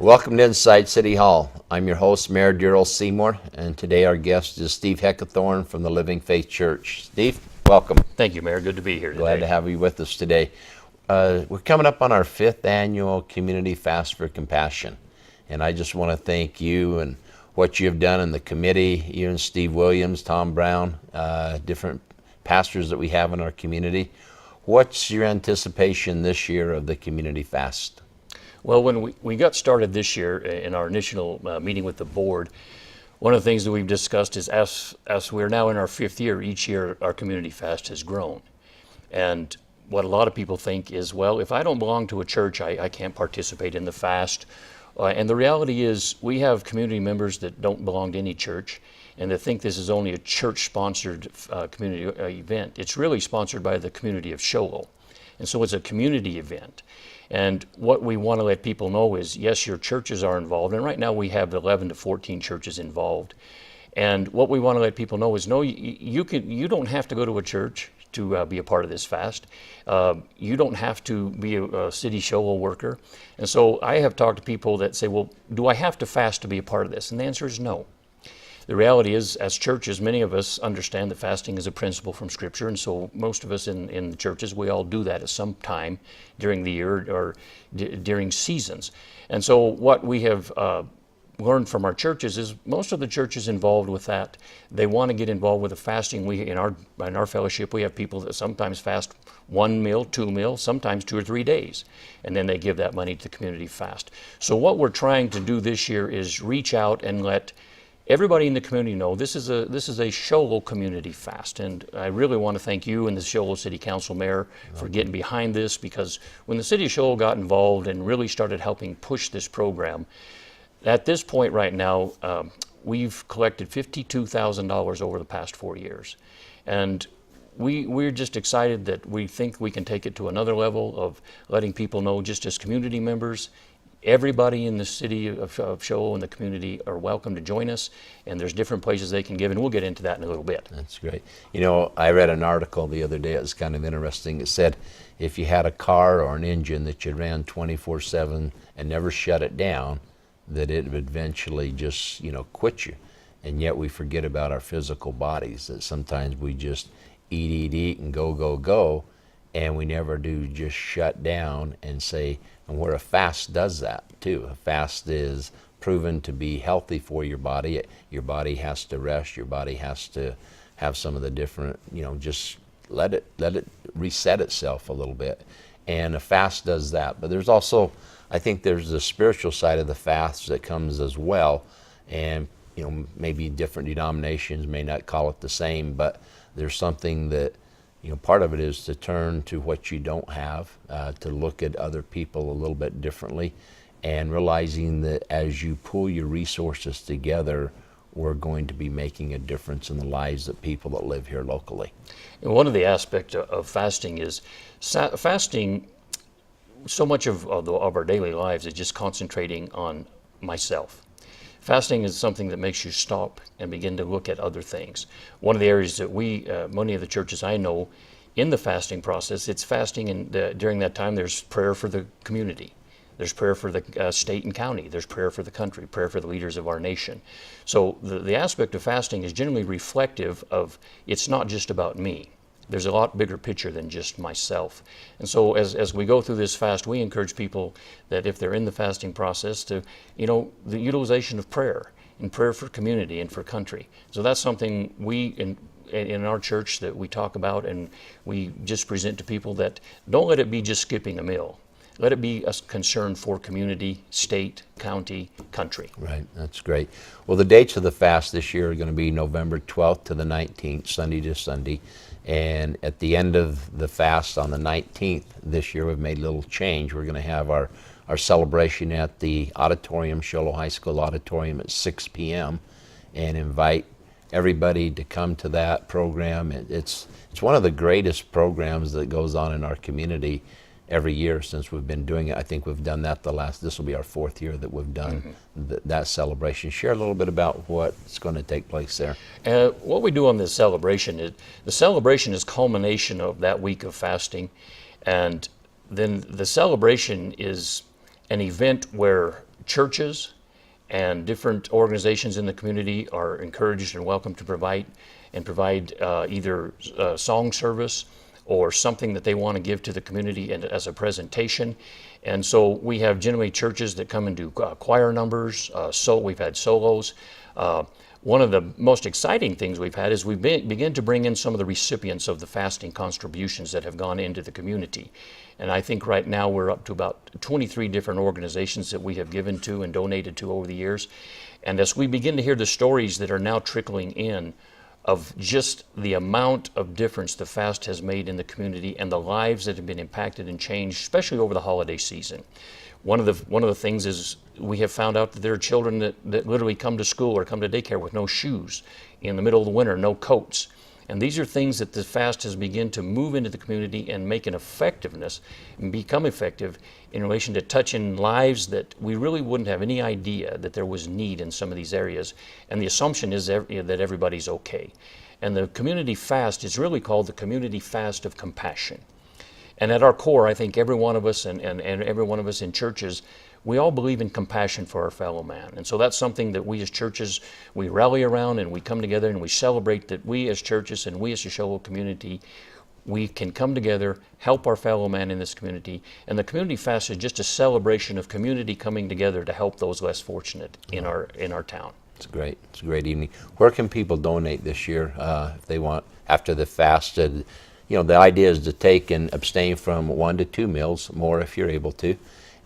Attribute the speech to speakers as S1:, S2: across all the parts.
S1: Welcome to Inside City Hall. I'm your host, Mayor Seymore, and today our guest is Steve Heckathorn from the Living Faith Church. Steve, welcome.
S2: Thank you, Mayor. Good to be here today.
S1: Glad to have you with us today. We're coming up on our 5th annual Community Fast for Compassion, and I just want to thank you and what you've done in the committee, you and Steve Williams, Tom Brown, different pastors that we have in our community. What's your anticipation this year of the Community Fast?
S2: Well, when we got started this year in our initial meeting with the board, one of the things that we've discussed is as we're now in our 5th year, each year our Community Fast has grown. And what a lot of people think is, well, if I don't belong to a church, I can't participate in the fast. And the reality is we have community members that don't belong to any church and that think this is only a church-sponsored community event. It's really sponsored by the community of Shoal. And so it's a community event. And what we want to let people know is, yes, your churches are involved. And right now we have 11 to 14 churches involved. And what we want to let people know is, no, you don't have to go to a church to be a part of this fast. You don't have to be a city Shoal worker. And so I have talked to people that say, well, do I have to fast to be a part of this? And the answer is no. The reality is, as churches, many of us understand that fasting is a principle from Scripture, and so most of us in the churches, we all do that at some time during the year or during seasons. And so what we have learned from our churches is most of the churches involved with that, they want to get involved with the fasting. In our fellowship, we have people that sometimes fast 1 meal, 2 meals, sometimes 2 or 3 days, and then they give that money to the community fast. So what we're trying to do this year is reach out and let everybody in the community know this is a Shoal community fast, and I really want to thank you and the Shoal City Council Mayor for getting behind this, because when the City of Shoal got involved and really started helping push this program, at this point right now, we've collected $52,000 over the past 4 years, and we're just excited that we think we can take it to another level of letting people know, just as community members, everybody in the city of Shoal and the community are welcome to join us, and there's different places they can give, and we'll get into that in a little bit.
S1: That's great. You know, I read an article the other day, it was kind of interesting. It said if you had a car or an engine that you ran 24/7 and never shut it down, that it would eventually just, quit you. And yet we forget about our physical bodies, that sometimes we just eat, and go, and we never do just shut down and say, and where a fast does that too. A fast is proven to be healthy for your body. Your body has to rest. Your body has to have some of the different, just let it reset itself a little bit. And a fast does that. But there's also, I think there's the spiritual side of the fast that comes as well. And, maybe different denominations may not call it the same, but there's something that, part of it is to turn to what you don't have, to look at other people a little bit differently, and realizing that as you pull your resources together, we're going to be making a difference in the lives of people that live here locally.
S2: And one of the aspects of fasting is fasting. So much of our daily lives is just concentrating on myself. Fasting is something that makes you stop and begin to look at other things. One of the areas that many of the churches I know, in the fasting process, it's fasting, and during that time there's prayer for the community. There's prayer for the state and county. There's prayer for the country, prayer for the leaders of our nation. So the aspect of fasting is generally reflective of, it's not just about me. There's a lot bigger picture than just myself. And so as we go through this fast, we encourage people that if they're in the fasting process to, the utilization of prayer, and prayer for community and for country. So that's something we in our church that we talk about, and we just present to people, that don't let it be just skipping a meal. Let it be a concern for community, state, county, country.
S1: Right, that's great. Well, the dates of the fast this year are going to be November 12th to the 19th, Sunday to Sunday. And at the end of the fast on the 19th this year, we've made a little change. We're going to have our celebration at the auditorium, Shoal High School auditorium, at 6 p.m. and invite everybody to come to that program. It's one of the greatest programs that goes on in our community every year since we've been doing it. I think we've done that this will be our 4th year that we've done that celebration. Share a little bit about what's going to take place there.
S2: What we do on this celebration is culmination of that week of fasting, and then the celebration is an event where churches and different organizations in the community are encouraged and welcome to provide either song service or something that they want to give to the community and as a presentation. And so we have generally churches that come and do choir numbers, so we've had solos. One of the most exciting things we've had is we begin to bring in some of the recipients of the fasting contributions that have gone into the community. And I think right now we're up to about 23 different organizations that we have given to and donated to over the years. And as we begin to hear the stories that are now trickling in of just the amount of difference the fast has made in the community and the lives that have been impacted and changed, especially over the holiday season. One of the things is we have found out that there are children that literally come to school or come to daycare with no shoes in the middle of the winter, no coats. And these are things that the fast has begun to move into the community and make an effectiveness and become effective in relation to touching lives that we really wouldn't have any idea that there was need in some of these areas. And the assumption is that everybody's okay. And the community fast is really called the Community Fast of Compassion. And at our core, I think every one of us and every one of us in churches, we all believe in compassion for our fellow man. And so that's something that we as churches, we rally around and we come together and we celebrate that we as churches and we as a Show community, we can come together, help our fellow man in this community. And the Community Fast is just a celebration of community coming together to help those less fortunate in our town.
S1: It's great. It's a great evening. Where can people donate this year if they want, after the fast? The idea is to take and abstain from 1 to 2 meals, more if you're able to,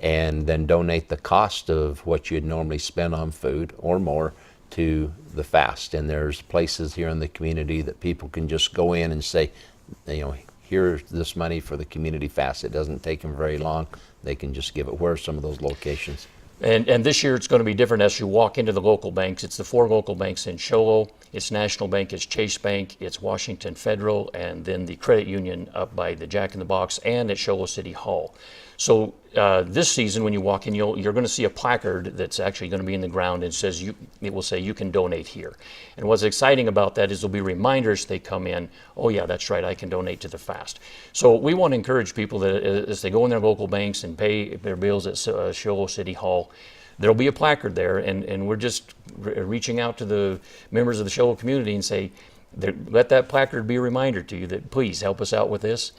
S1: and then donate the cost of what you'd normally spend on food or more to the fast. And there's places here in the community that people can just go in and say, here's this money for the community fast. It doesn't take them very long. They can just give it. Where are some of those locations?
S2: And this year it's going to be different as you walk into the local banks. It's the 4 local banks in Show. It's National Bank, it's Chase Bank, it's Washington Federal, and then the credit union up by the Jack in the Box and at Show City Hall. So this season, when you walk in, you're going to see a placard that's actually going to be in the ground and it will say you can donate here. And what's exciting about that is there'll be reminders they come in, oh yeah, that's right, I can donate to the fast. So we want to encourage people that as they go in their local banks and pay their bills at Show City Hall, there'll be a placard there, and we're just reaching out to the members of the Show community and say, let that placard be a reminder to you that please help us out with this.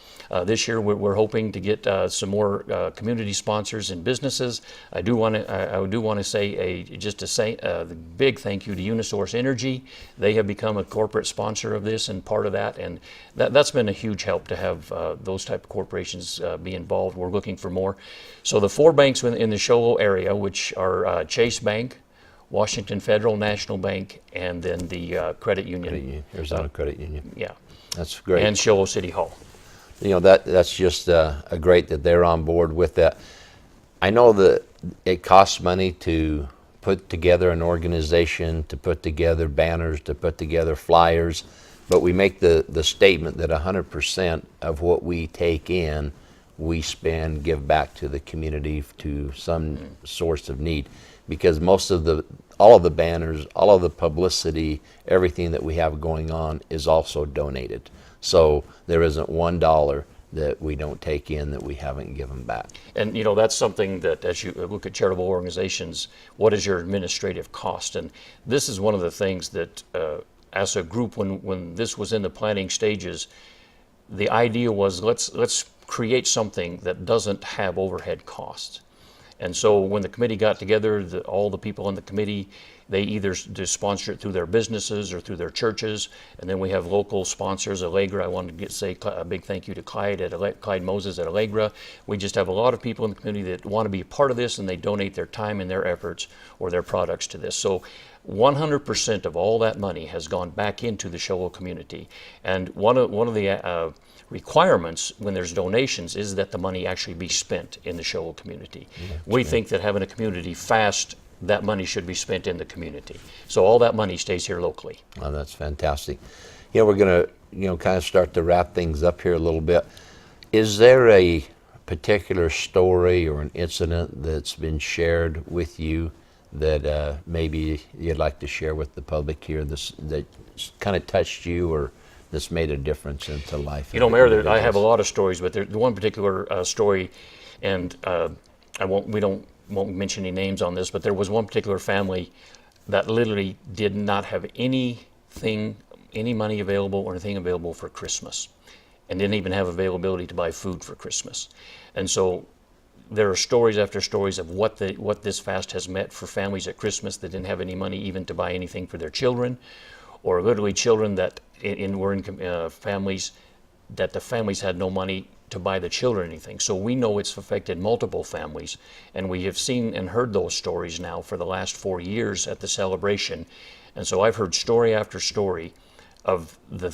S2: This year we're hoping to get some more community sponsors and businesses. I do want to say a big thank you to Unisource Energy. They have become a corporate sponsor of this and part of that, and that's been a huge help to have those type of corporations be involved. We're looking for more. So the 4 banks in the Show area, which are Chase Bank, Washington Federal, National Bank, and then the credit union.
S1: Arizona Credit Union.
S2: Yeah.
S1: That's great.
S2: And Show City Hall.
S1: That's just a great that they're on board with that. I know that it costs money to put together an organization, to put together banners, to put together flyers, but we make the statement that 100% of what we take in, we give back to the community to some source of need. Because all of the banners, all of the publicity, everything that we have going on is also donated. So there isn't $1 that we don't take in that we haven't given back.
S2: And that's something that as you look at charitable organizations, what is your administrative cost? And this is one of the things that as a group, when this was in the planning stages, the idea was let's create something that doesn't have overhead costs. And so when the committee got together, all the people in the committee, they either sponsor it through their businesses or through their churches. And then we have local sponsors, Allegra. I wanted to say a big thank you to Clyde Moses at Allegra. We just have a lot of people in the community that want to be a part of this, and they donate their time and their efforts or their products to this. So 100% of all that money has gone back into the Show community. And one of the requirements when there's donations is that the money actually be spent in the Show community. We think that having a community fast, that money should be spent in the community. So all that money stays here locally.
S1: Oh, that's fantastic. We're going to kind of start to wrap things up here a little bit. Is there a particular story or an incident that's been shared with you that maybe you'd like to share with the public here that kind of touched you or that's made a difference into life?
S2: Mayor, I have a lot of stories, but there's one particular story, and we don't won't mention any names on this, but there was one particular family that literally did not have anything, any money available or anything available for Christmas, and didn't even have availability to buy food for Christmas. And so there are stories after stories of what this fast has meant for families at Christmas that didn't have any money even to buy anything for their children, or literally children that were in families that the families had no money to buy the children anything. So we know it's affected multiple families, and we have seen and heard those stories now for the last 4 years at the celebration. And so I've heard story after story of the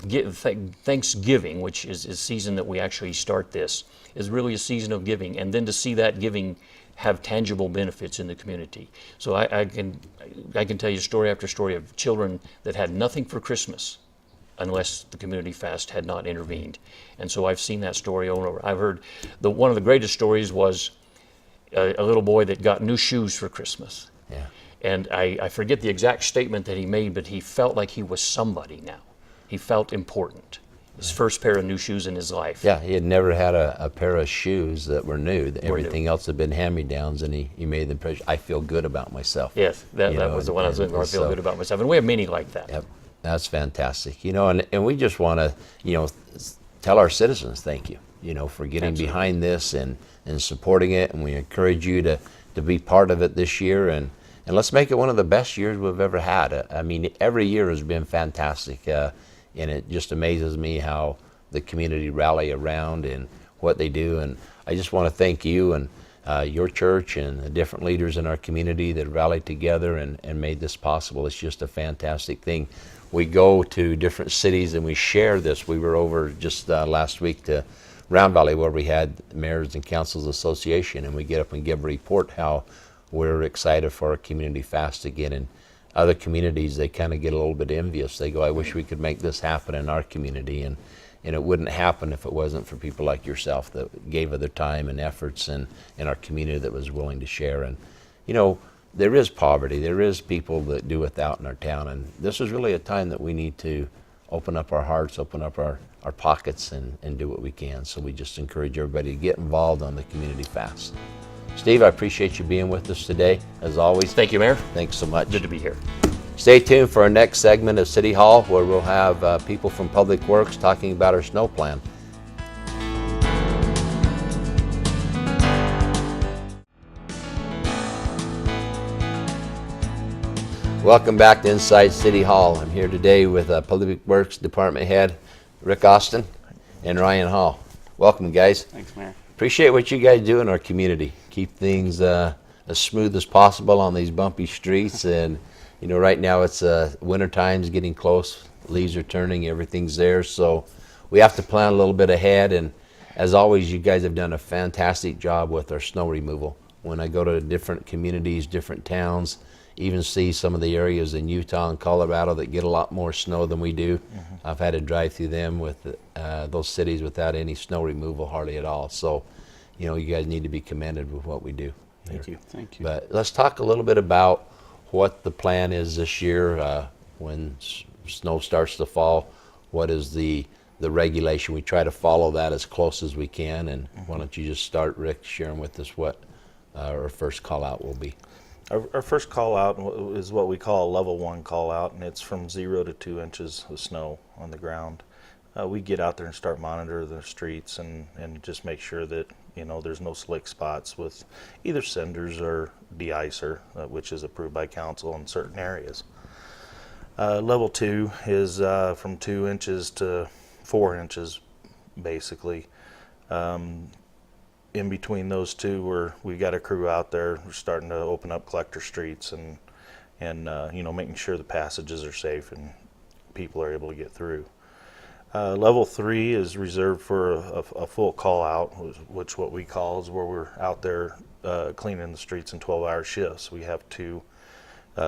S2: Thanksgiving, which is a season that we actually start this, is really a season of giving, and then to see that giving have tangible benefits in the community. So I can tell you story after story of children that had nothing for Christmas unless the community fast had not intervened. And so I've seen that story over and over. I've heard one of the greatest stories was a little boy that got new shoes for Christmas.
S1: Yeah.
S2: And I forget the exact statement that he made, but he felt like he was somebody now. He felt important. His first pair of new shoes in his life.
S1: Yeah, he had never had a pair of shoes that were new. Everything else had been hand-me-downs, and he made the impression, I feel good about myself.
S2: Yes, that was the one I was looking for. I feel good about myself. And we have many like that.
S1: Yep, that's fantastic. And we just want to, tell our citizens thank you, for getting
S2: Absolutely.
S1: behind this and supporting it. And we encourage you to be part of it this year. And let's make it one of the best years we've ever had. I mean, every year has been fantastic. And it just amazes me how the community rally around and what they do. And I just want to thank you and your church and the different leaders in our community that rallied together and made this possible. It's just a fantastic thing. We go to different cities and we share this. We were over just last week to Round Valley where we had Mayors and Councils Association, and we get up and give a report how we're excited for our community fast again. And other communities, they kind of get a little bit envious. They go, I wish we could make this happen in our community. And it wouldn't happen if it wasn't for people like yourself that gave of their time and efforts and in our community that was willing to share. And, there is poverty. There is people that do without in our town. And this is really a time that we need to open up our hearts, open up our pockets and do what we can. So we just encourage everybody to get involved on the community fast. Steve, I appreciate you being with us today, as always.
S2: Thank you, Mayor.
S1: Thanks so much.
S2: Good to be here.
S1: Stay tuned for our next segment of City Hall, where we'll have people from Public Works talking about our snow plan. Welcome back to Inside City Hall. I'm here today with Public Works Department Head Rick Austin and Ryan Hall. Welcome, guys.
S3: Thanks, Mayor.
S1: Appreciate what you guys do in our community. Keep things as smooth as possible on these bumpy streets. And, right now it's winter time's getting close. Leaves are turning, everything's there. So we have to plan a little bit ahead. And as always, you guys have done a fantastic job with our snow removal. When I go to different communities, different towns, even see some of the areas in Utah and Colorado that get a lot more snow than we do. Mm-hmm. I've had to drive through them with those cities without any snow removal hardly at all. So, you guys need to be commended with what we do.
S3: Thank you. Thank you.
S1: But let's talk a little bit about what the plan is this year when snow starts to fall. What is the regulation? We try to follow that as close as we can. And why don't you just start, Rick, sharing with us what our first call out will be.
S3: Our first call out is what we call a level 1 call out, and it's from 0 to 2 inches of snow on the ground. We get out there and start monitoring the streets and just make sure that there's no slick spots with either cinders or de-icer, which is approved by council in certain areas. Level 2 is from 2 inches to 4 inches, basically. In between those two, we got a crew out there. We're starting to open up collector streets and making sure the passages are safe and people are able to get through. Level 3 is reserved for a full call out, which what we call is where we're out there cleaning the streets in 12-hour shifts. We have to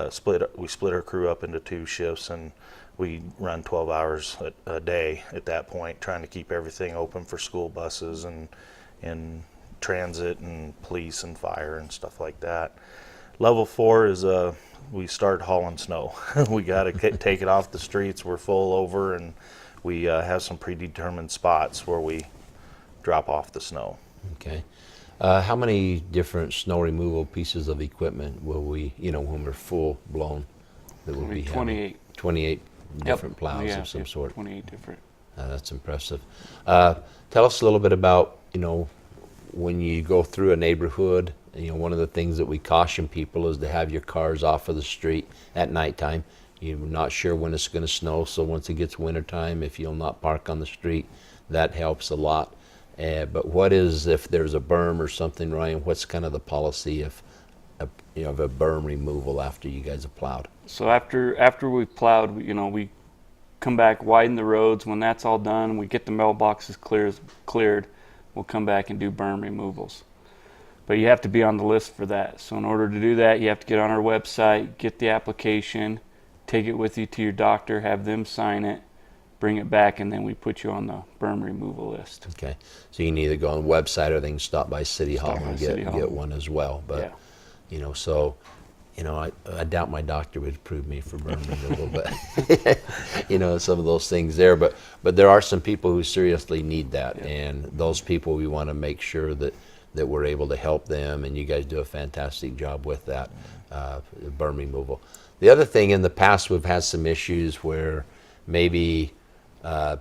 S3: split our crew up into 2 shifts, and we run 12 hours a day at that point, trying to keep everything open for school buses and transit and police and fire and stuff like that. Level 4 is we start hauling snow. We got to take it off the streets. We're full over, and we have some predetermined spots where we drop off the snow.
S1: Okay. How many different snow removal pieces of equipment will we, when we're full blown, that we'll be having?
S4: 28.
S1: 28 different plows
S4: Yeah,
S1: of some
S4: yeah,
S1: sort.
S4: 28 different.
S1: That's impressive. Tell us a little bit about, when you go through a neighborhood, one of the things that we caution people is to have your cars off of the street at nighttime. You're not sure when it's going to snow, so once it gets wintertime, if you'll not park on the street, that helps a lot. But what is, if there's a berm or something, Ryan, what's kind of the policy of a berm removal after you guys have plowed?
S4: So after we've plowed, we come back, widen the roads. When that's all done, we get the mailboxes cleared, we'll come back and do berm removals. But you have to be on the list for that. So in order to do that, you have to get on our website, get the application, take it with you to your doctor, have them sign it, bring it back, and then we put you on the berm removal list.
S1: Okay, so you can either go on the website or they can stop by City Hall
S4: Stop by
S1: and
S4: City Hall.
S1: get one as well. But I doubt my doctor would approve me for burn removal, but some of those things there. But there are some people who seriously need that, and those people we want to make sure that we're able to help them, and you guys do a fantastic job with that burn removal. The other thing, in the past we've had some issues where maybe a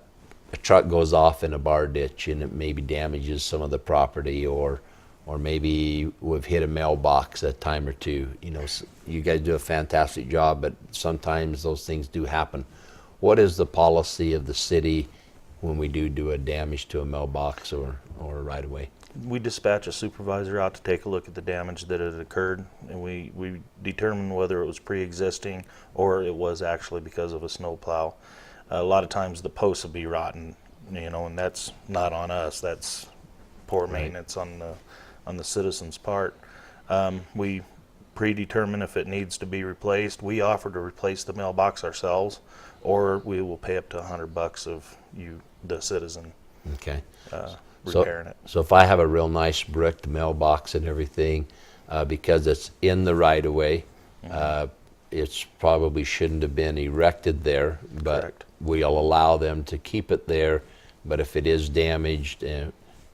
S1: truck goes off in a bar ditch and it maybe damages some of the property, or maybe we've hit a mailbox a time or two. You guys do a fantastic job, but sometimes those things do happen. What is the policy of the city when we do a damage to a mailbox or a right of way?
S3: We dispatch a supervisor out to take a look at the damage that had occurred, and we determine whether it was pre-existing or it was actually because of a snow plow. A lot of times the posts will be rotten, and that's not on us. That's poor maintenance on the citizen's part. We predetermine if it needs to be replaced. We offer to replace the mailbox ourselves, or we will pay up to $100 of you, the citizen,
S1: Okay.
S3: repairing it.
S1: So if I have a real nice bricked mailbox and everything, because it's in the right of way, it's probably shouldn't have been erected there, but
S3: Correct.
S1: we'll allow them to keep it there. But if it is damaged,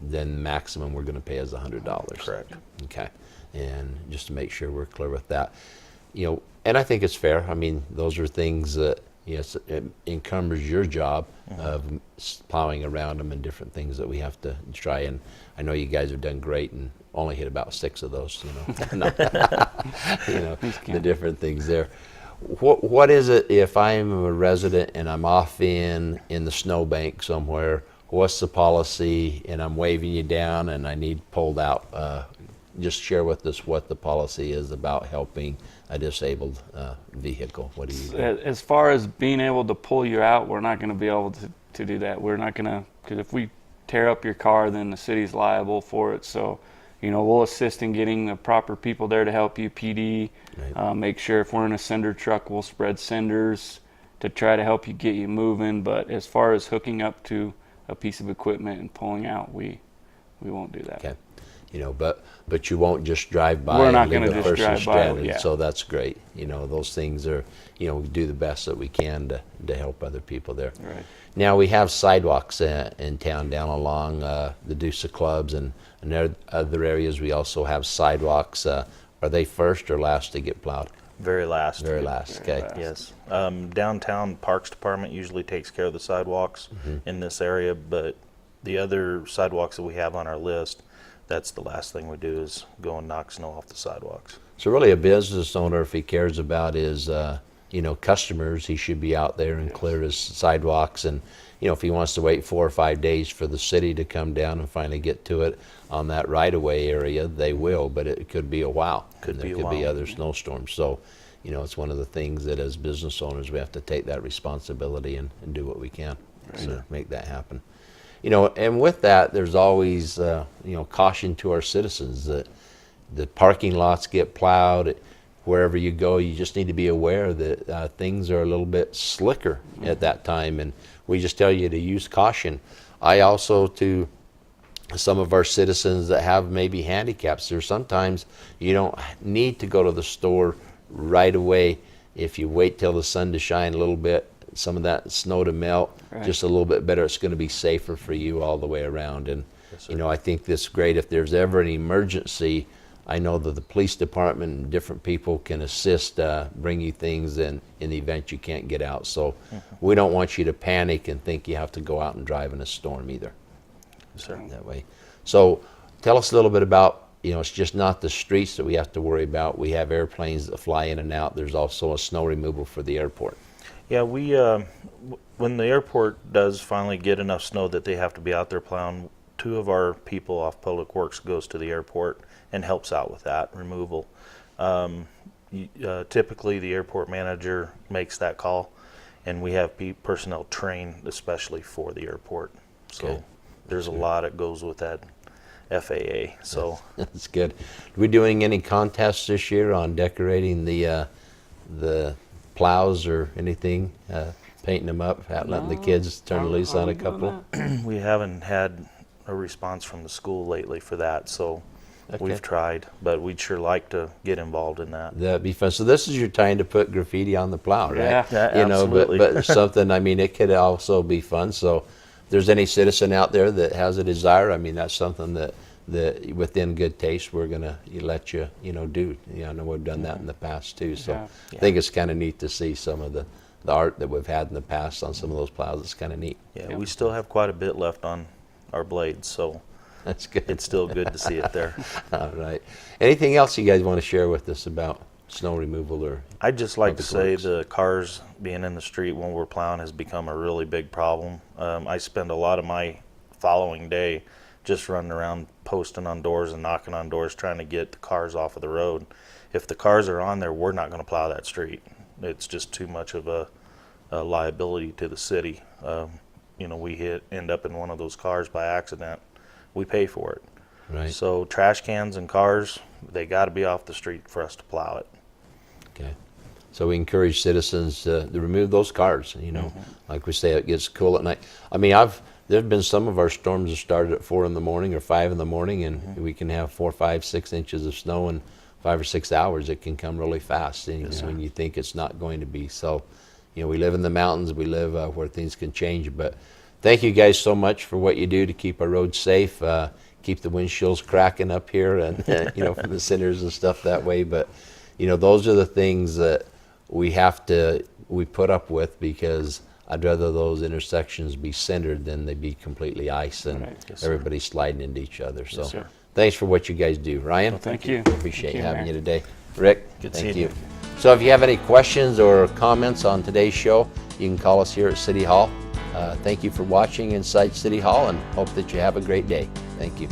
S1: then maximum we're going to pay is $100.
S3: Correct.
S1: Okay, and just to make sure we're clear with that, and I think it's fair. I mean, those are things that, yes, it encumbers your job of plowing around them and different things that we have to try. And I know you guys have done great and only hit about 6 of those, the different things there. What is it if I'm a resident and I'm off in the snowbank somewhere? What's the policy? And I'm waving you down and I need pulled out. Just share with us what the policy is about helping a disabled vehicle. What do you do?
S4: As far as being able to pull you out, we're not going to be able to do that. We're not going to, because if we tear up your car, then the city's liable for it. So, we'll assist in getting the proper people there to help you, PD.
S1: Right.
S4: Make sure if we're in a cinder truck, we'll spread cinders to try to help you get you moving. But as far as hooking up to a piece of equipment and pulling out, we won't do that.
S1: Okay. But you won't just drive by
S4: We're not
S1: and leave
S4: gonna
S1: a
S4: just
S1: person
S4: drive by,
S1: stranded.
S4: yeah.
S1: So that's great. Those things are, we do the best that we can to help other people there.
S4: Right.
S1: Now we have sidewalks in town down along the Deuce Clubs and other areas. We also have sidewalks. Are they first or last to get plowed?
S3: Very last.
S1: Very last. Okay.
S4: last.
S3: Yes. Downtown Parks Department usually takes care of the sidewalks in this area, but the other sidewalks that we have on our list, that's the last thing we do is go and knock snow off the sidewalks.
S1: So really, a business owner, if he cares about his customers, he should be out there and clear his sidewalks. And if he wants to wait 4 or 5 days for the city to come down and finally get to it on that right-of-way area, they will. But it could be a while.
S3: Could be a
S1: There could be
S3: while.
S1: other snowstorms. So it's one of the things that as business owners we have to take that responsibility and do what we can to make that happen. And with that, there's always caution to our citizens that the parking lots get plowed. Wherever you go, you just need to be aware that things are a little bit slicker at that time, and we just tell you to use caution. I also, to some of our citizens that have maybe handicaps, there's sometimes you don't need to go to the store right away. If you wait till the sun to shine a little bit, some of that snow to melt just a little bit better, it's going to be safer for you all the way around. And
S3: Yes, sir.
S1: You know, I think this is great. If there's ever an emergency, I know that the police department and different people can assist, bring you things in the event you can't get out. So we don't want you to panic and think you have to go out and drive in a storm either.
S3: Yes, sir.
S1: That way. So tell us a little bit about, you know, it's just not the streets that we have to worry about. We have airplanes that fly in and out. There's also a snow removal for the airport.
S3: Yeah, we when the airport does finally get enough snow that they have to be out there plowing, 2 of our people off Public Works goes to the airport and helps out with that removal. Typically, the airport manager makes that call, and we have personnel trained especially for the airport. So
S1: Okay.
S3: there's a lot that goes with that FAA. So
S1: That's good. Are we doing any contests this year on decorating the plows or anything, painting them up, letting the kids turn loose on a couple?
S3: we haven't had a response from the school lately for that. So
S1: Okay.
S3: we've tried, but we'd sure like to get involved in that.
S1: That'd be fun. So this is your time to put graffiti on the plow, right?
S4: Yeah.
S3: Yeah,
S1: You know,
S3: absolutely.
S1: but something, I mean, it could also be fun. So if there's any citizen out there that has a desire, I mean, that's something that within good taste, we're going to let you, do. I know we've done that in the past too. So
S4: Yeah.
S1: I think it's kind of neat to see some of the art that we've had in the past on some of those plows. It's kind of neat.
S3: Yeah, we still have quite a bit left on our blades, so
S1: That's good.
S3: it's still good to see it there.
S1: All right. Anything else you guys want to share with us about snow removal or?
S3: I'd just like to
S1: Public
S3: say
S1: Works.
S3: the cars being in the street when we're plowing has become a really big problem. I spend a lot of my following day just running around posting on doors and knocking on doors trying to get the cars off of the road. If the cars are on there, we're not going to plow that street. It's just too much of a liability to the city. We end up in one of those cars by accident. We pay for it.
S1: Right.
S3: So trash cans and cars, they got to be off the street for us to plow it.
S1: Okay. So we encourage citizens to remove those cars. Like we say, it gets cool at night. I mean, there've been some of our storms that started at 4 in the morning or 5 in the morning, and we can have 4, 5, 6 inches of snow in 5 or 6 hours. It can come really fast, and when you think it's not going to be. So, we live in the mountains. We live where things can change. But thank you guys so much for what you do to keep our roads safe, keep the windshields cracking up here, and for the sinners and stuff that way. But those are the things that we put up with, because I'd rather those intersections be centered than they be completely ice and
S4: Right.
S3: Yes, sir.
S1: everybody sliding into each other. So
S3: sir.
S1: thanks for what you guys do. Ryan?
S4: Thank you.
S1: Appreciate
S4: Thank you,
S1: having
S4: Mayor.
S1: you today. Rick?
S3: Good
S1: thank
S3: seeing
S1: you.
S3: you.
S1: So if you have any questions or comments on today's show, you can call us here at City Hall. Thank you for watching Inside City Hall, and hope that you have a great day. Thank you.